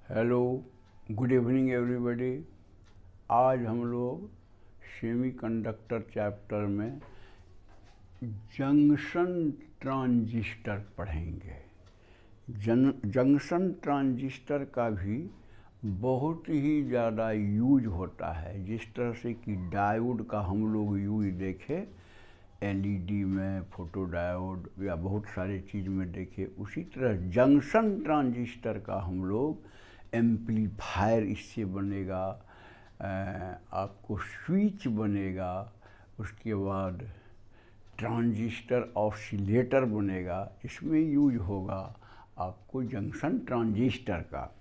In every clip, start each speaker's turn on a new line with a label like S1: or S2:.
S1: Hello, good evening everybody. आज हम लोग सेमीकंडक्टर चैप्टर में जंक्शन ट्रांजिस्टर पढ़ेंगे। जंक्शन ट्रांजिस्टर का भी बहुत ही ज़्यादा यूज होता है। जिस तरह से कि डायोड का हम लोग यूज देखे एलईडी में, फोटो डायोड या बहुत सारे चीज़ में देखे, उसी तरह जंक्शन ट्रांजिस्टर का हम लोग एम्पलीफायर इससे बनेगा, आपको स्विच बनेगा, उसके बाद ट्रांजिस्टर ऑसिलेटर बनेगा। इसमें यूज होगा आपको जंक्शन ट्रांजिस्टर का।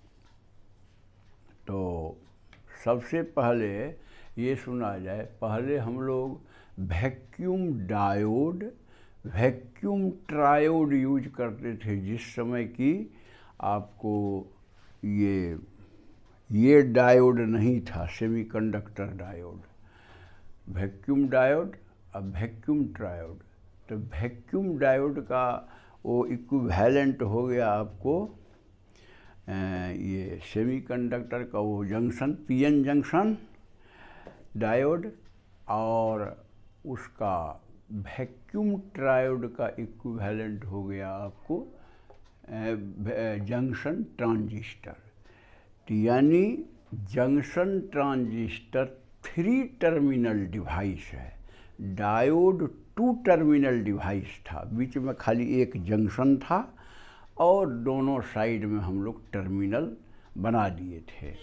S1: तो सबसे पहले ये सुना जाए, पहले हम लोग vacuum diode, vacuum triode use करते थे। जिस समय की आपको ये डायोड नहीं था, सेमीकंडक्टर डायोड, वैक्यूम डायोड, अब वैक्यूम ट्रायोड। तो वैक्यूम डायोड का वो इक्विवेलेंट हो गया आपको ये सेमीकंडक्टर का वो जंक्शन, पीएन जंक्शन डायोड, और उसका वैक्यूम ट्रायोड का इक्विवेलेंट हो गया आपको जंक्शन ट्रांजिस्टर। तो यानी जंक्शन ट्रांजिस्टर 3 टर्मिनल डिवाइस है। डायोड 2 टर्मिनल डिवाइस था, बीच में खाली एक जंक्शन था और दोनों साइड में हम लोग टर्मिनल बना दिए थे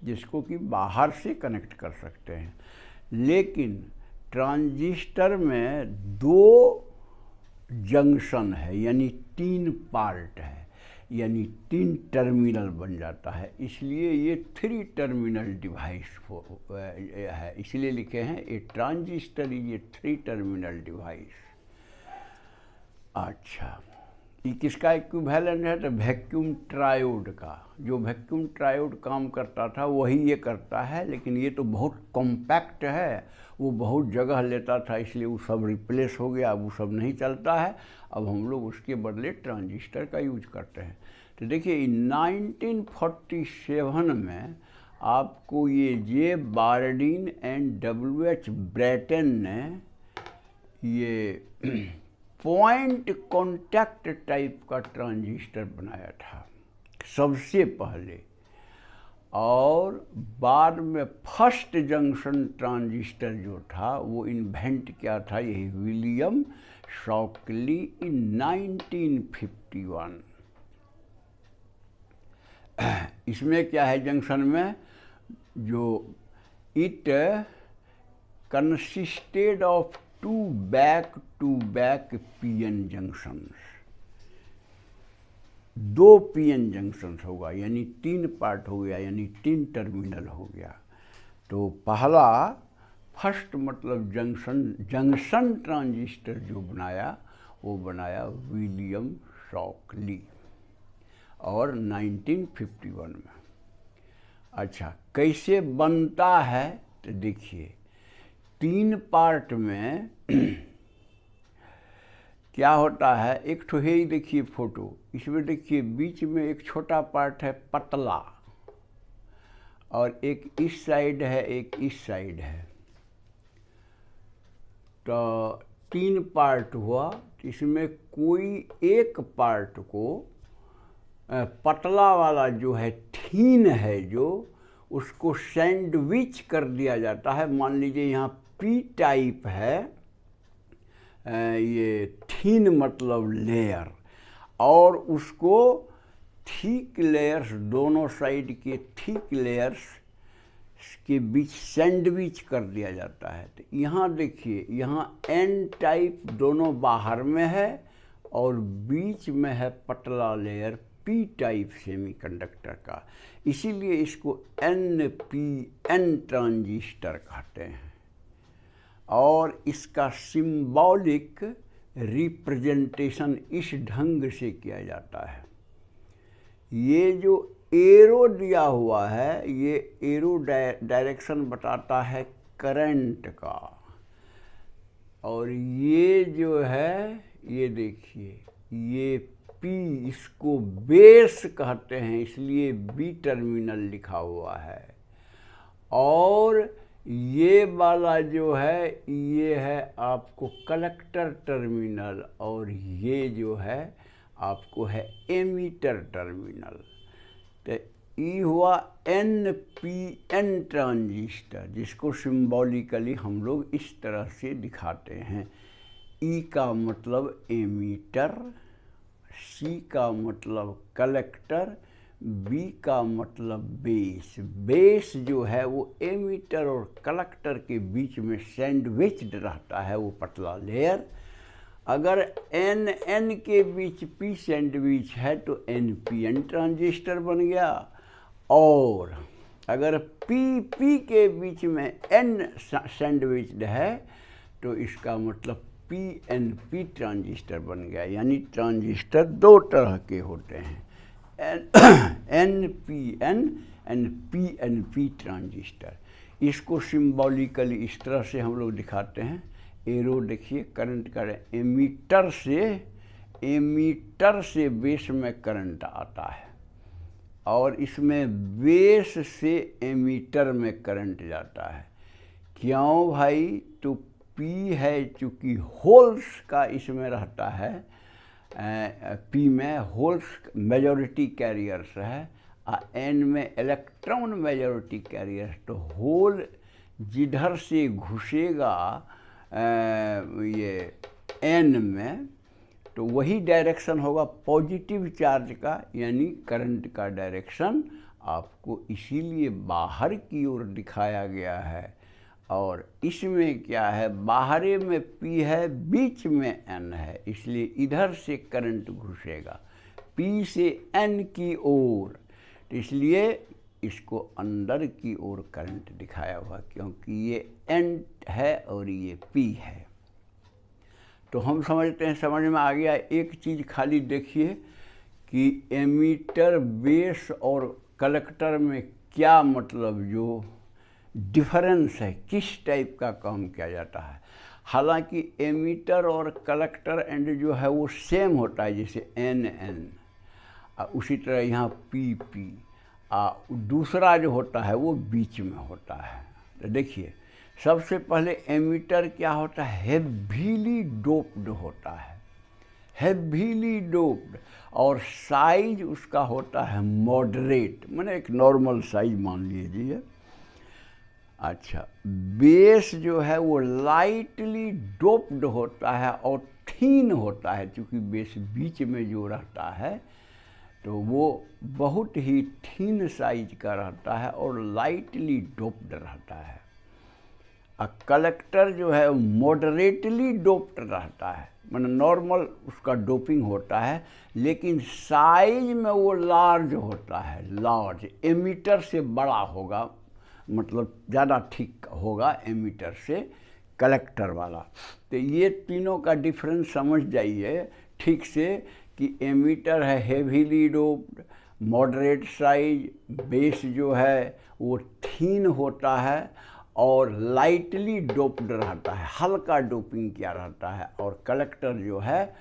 S1: जिसको कि बाहर से कनेक्ट कर सकते हैं। लेकिन ट्रांजिस्टर में 2 जंक्शन है, यानी 3 पार्ट है, यानी 3 टर्मिनल बन जाता है। इसलिए ये 3 टर्मिनल डिवाइस है, इसलिए लिखे हैं ए transistor is a 3 terminal device. अच्छा, ये किसका इक्विवेलेंट है? तो वैक्यूम ट्रायोड का। जो वैक्यूम ट्रायोड काम करता था वही ये करता है, लेकिन ये तो बहुत कॉम्पैक्ट है, वो बहुत जगह लेता था, इसलिए वो सब रिप्लेस हो गया। अब वो सब नहीं चलता है, अब हम लोग उसके बदले ट्रांजिस्टर का यूज करते हैं। तो देखिए 1947 में आपको ये जे बार्डिन एंड डब्ल्यू.एच. ब्रैटन ने ये पॉइंट कॉन्टैक्ट टाइप का ट्रांजिस्टर बनाया था सबसे पहले, और बाद में फर्स्ट जंक्शन ट्रांजिस्टर जो था वो इन्वेंट किया था यही विलियम शॉकली इन 1951। इसमें क्या है जंक्शन में, जो it consisted of 2 back-to-back PN junctions. 2 PN junctions होगा, यानी 3 पार्ट हो गया, यानी 3 टर्मिनल हो गया। तो पहला फर्स्ट मतलब जंक्शन ट्रांजिस्टर जो बनाया वो बनाया विलियम शॉकली, और 1951 में। अच्छा, कैसे बनता है? तो देखिए 3 पार्ट में क्या होता है। एक तो है ही, देखिए फोटो, इसमें देखिए बीच में एक छोटा पार्ट है पतला, और एक इस साइड है, एक इस साइड है। तो 3 पार्ट हुआ। इसमें कोई एक पार्ट को पतला वाला जो है, थीन है जो, उसको सैंडविच कर दिया जाता है। मान लीजिए यहाँ पी टाइप है, ये थीन मतलब लेयर, और उसको थिक लेयर्स, दोनों साइड के थिक लेयर्स के बीच सैंडविच कर दिया जाता है। तो यहाँ देखिए, यहाँ एन टाइप दोनों बाहर में है और बीच में है पतला लेयर पी टाइप सेमीकंडक्टर का, इसीलिए इसको NPN ट्रांजिस्टर कहते हैं। और इसका सिंबॉलिक रिप्रेजेंटेशन इस ढंग से किया जाता है। ये जो एरो दिया हुआ है, ये एरो डायरेक्शन बताता है करंट का, और ये जो है, ये देखिए, ये पी, इसको बेस कहते हैं, इसलिए बी टर्मिनल लिखा हुआ है। और ये वाला जो है ये है आपको कलेक्टर टर्मिनल, और ये जो है आपको है एमीटर टर्मिनल। तो ये हुआ NPN ट्रांजिस्टर, जिसको सिंबॉलिकली हम लोग इस तरह से दिखाते हैं। ई का मतलब एमीटर, सी का मतलब कलेक्टर, बी का मतलब बेस। बेस जो है वो एमीटर और कलेक्टर के बीच में सैंडविच्ड रहता है, वो पतला लेयर। अगर NN के बीच P सैंडविच है तो NPN ट्रांजिस्टर बन गया, और अगर PP के बीच में N सैंडविच्ड है तो इसका मतलब PNP ट्रांजिस्टर बन गया। यानी ट्रांजिस्टर दो तरह के होते हैं, NPN एंड PNP ट्रांजिस्टर। इसको सिंबॉलिकली इस तरह से हम लोग दिखाते हैं। एरो देखिए, करंट का एमीटर से बेस में करंट आता है, और इसमें बेस से एमीटर में करंट जाता है। क्यों भाई? तो P है, चूँकि होल्स का इसमें रहता है, P में होल्स मेजॉरिटी कैरियर्स है, N में इलेक्ट्रॉन मेजॉरिटी कैरियर्स। तो होल जिधर से घुसेगा ये N में, तो वही डायरेक्शन होगा पॉजिटिव चार्ज का, यानी करंट का डायरेक्शन आपको इसीलिए बाहर की ओर दिखाया गया है। और इसमें क्या है, बाहरे में P है, बीच में N है, इसलिए इधर से करंट घुसेगा P से N की ओर। तो इसलिए इसको अंदर की ओर करंट दिखाया हुआ, क्योंकि ये N है और ये P है। तो हम समझते हैं, समझ में आ गया। एक चीज़ खाली देखिए कि एमीटर, बेस और कलेक्टर में क्या मतलब जो डिफरेंस है, किस टाइप का काम किया जाता है। हालांकि एमीटर और कलेक्टर एंड जो है वो सेम होता है, जैसे NN, उसी तरह यहाँ PP, दूसरा जो होता है वो बीच में होता है। तो देखिए, सबसे पहले एमीटर क्या होता है, हेवीली डोप्ड होता है, हेवीली डोप्ड, और साइज उसका होता है मॉडरेट, माने एक नॉर्मल साइज मान लीजिए। अच्छा, बेस जो है वो लाइटली डोप्ड होता है और थीन होता है, क्योंकि बेस बीच में जो रहता है तो वो बहुत ही थीन साइज का रहता है और लाइटली डोप्ड रहता है। कलेक्टर जो है मॉडरेटली डोप्ड रहता है, मतलब नॉर्मल उसका डोपिंग होता है, लेकिन साइज में वो लार्ज होता है, लार्ज, एमीटर से बड़ा होगा, मतलब ज़्यादा ठीक होगा एमीटर से कलेक्टर वाला। तो ये तीनों का डिफरेंस समझ जाइए ठीक से कि एमीटर है heavily doped, moderate size, base जो है वो थीन होता है और लाइटली डोप्ड रहता है, हल्का डोपिंग किया रहता है, और कलेक्टर जो है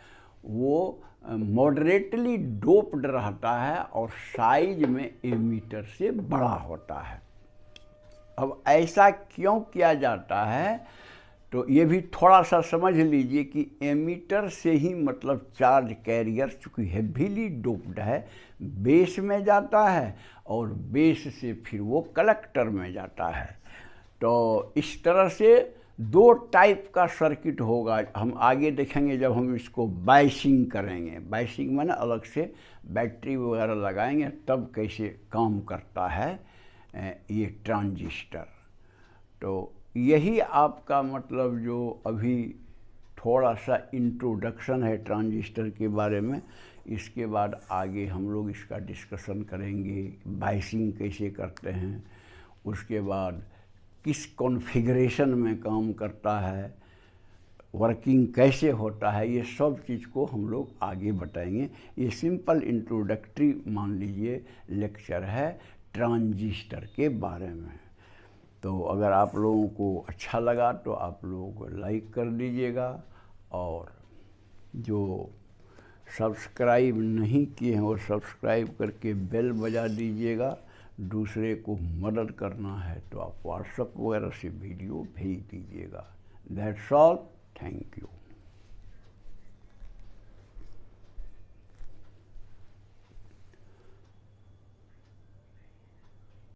S1: वो मॉडरेटली डोप्ड रहता है और साइज में एमीटर से बड़ा होता है। अब ऐसा क्यों किया जाता है, तो ये भी थोड़ा सा समझ लीजिए कि एमीटर से ही मतलब चार्ज कैरियर, चूँकि हेवीली डोप्ड है, बेस में जाता है, और बेस से फिर वो कलेक्टर में जाता है। तो इस तरह से दो टाइप का सर्किट होगा, हम आगे देखेंगे जब हम इसको बायसिंग करेंगे। बायसिंग माने अलग से बैटरी वगैरह लगाएंगे तब कैसे काम करता है ये ट्रांजिस्टर। तो यही आपका मतलब जो अभी थोड़ा सा इंट्रोडक्शन है ट्रांजिस्टर के बारे में। इसके बाद आगे हम लोग इसका डिस्कशन करेंगे, बायसिंग कैसे करते हैं, उसके बाद किस कॉन्फ़िगरेशन में काम करता है, वर्किंग कैसे होता है, ये सब चीज़ को हम लोग आगे बताएंगे। ये सिंपल इंट्रोडक्टरी मान लीजिए लेक्चर है ट्रांजिस्टर के बारे में। तो अगर आप लोगों को अच्छा लगा तो आप लोग लाइक कर दीजिएगा, और जो सब्सक्राइब नहीं किए हैं वो सब्सक्राइब करके बेल बजा दीजिएगा। दूसरे को मदद करना है तो आप व्हाट्सएप वगैरह से वीडियो भेज दीजिएगा। That's all, thank you.